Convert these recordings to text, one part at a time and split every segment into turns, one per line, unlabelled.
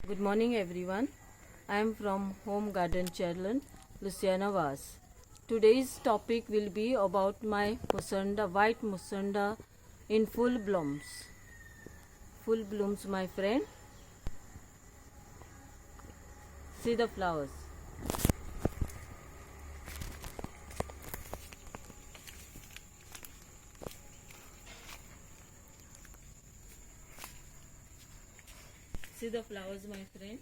Good morning everyone. I am from Home Garden Channel, Luciana Vaz. Today's topic will be about my musanda, white musanda in full blooms. Full blooms, my friend. See the flowers. See the flowers, my friend.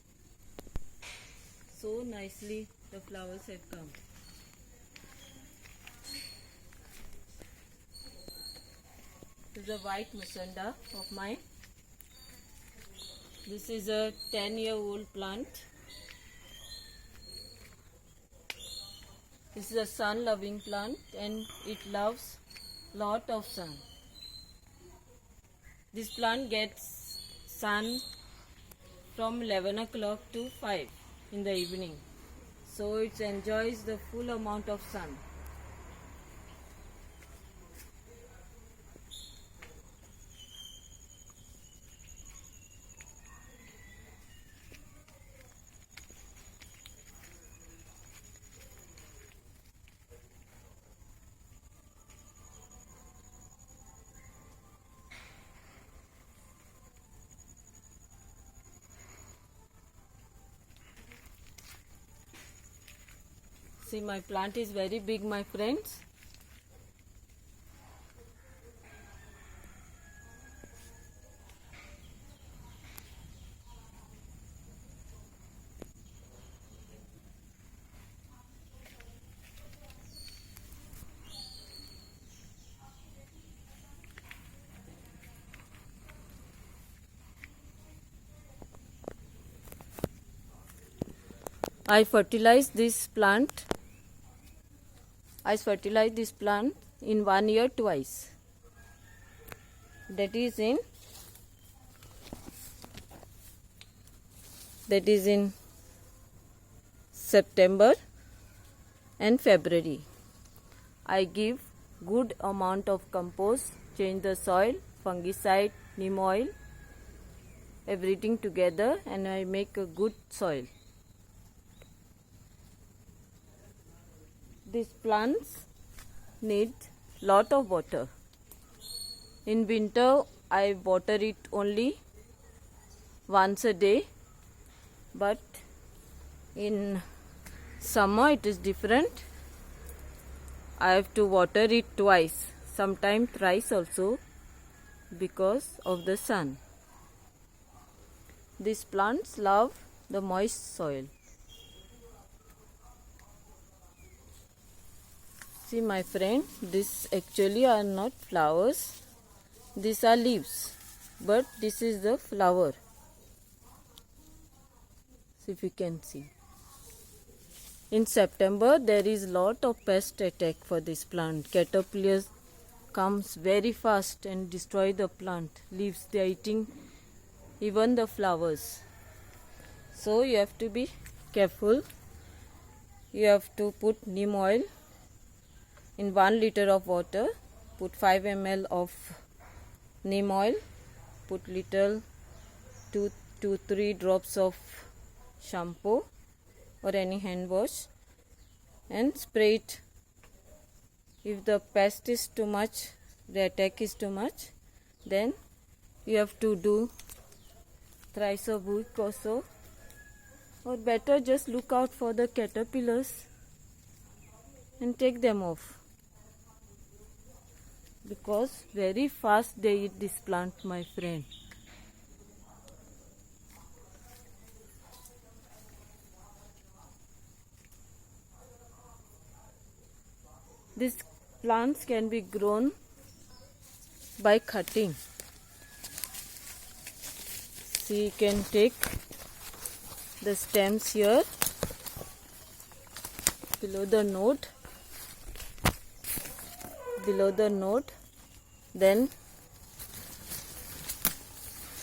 So nicely the flowers have come. This is a white musanda of mine. This is a 10-year-old plant. This is a sun-loving plant and it loves lot of sun. This plant gets sun from 11 o'clock to 5 in the evening. So it enjoys the full amount of sun. See, my plant is very big, my friends. I fertilize this plant in 1 year twice. That is in September and February. I give good amount of compost, change the soil, fungicide, neem oil, everything together, and I make a good soil. These plants need lot of water. In winter I water it only once a day, but in summer it is different. I have to water it twice, sometimes thrice also, because of the sun. These plants love the moist soil. See, my friend, these actually are not flowers, these are leaves, but this is the flower. See if you can see. In September there is lot of pest attack for this plant. Caterpillars comes very fast and destroy the plant leaves. They are eating even the flowers. So you have to be careful. You have to put neem oil. In 1 liter of water, put 5 ml of neem oil, put little 2 to 3 drops of shampoo or any hand wash and spray it. If the pest is too much, the attack is too much, then you have to do thrice a week or so, or better just look out for the caterpillars and take them off, because very fast they eat this plant, my friend. These plants can be grown by cutting. See, you can take the stems here below the node, then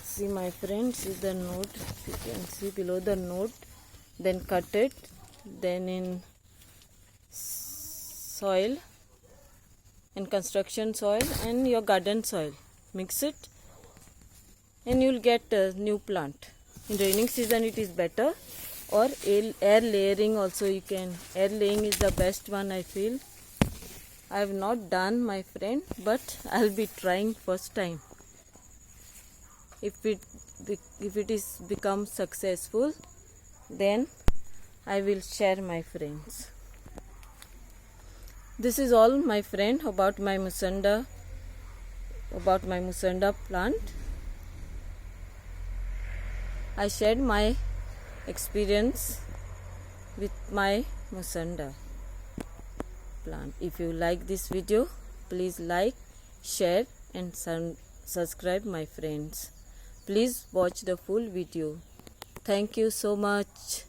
see, my friend, see the node, you can see below the node, then cut it, then in soil and construction soil and your garden soil, mix it and you will get a new plant. In raining season it is better, or air layering also you can. Air laying is the best one, I feel. I have not done, my friend, but I'll be trying first time. If it is become successful, then I will share, my friends. This is all, my friend, about my musanda plant. I shared my experience with my musanda plant. If you like this video, please like, share and subscribe, my friends. Please watch the full video. Thank you so much.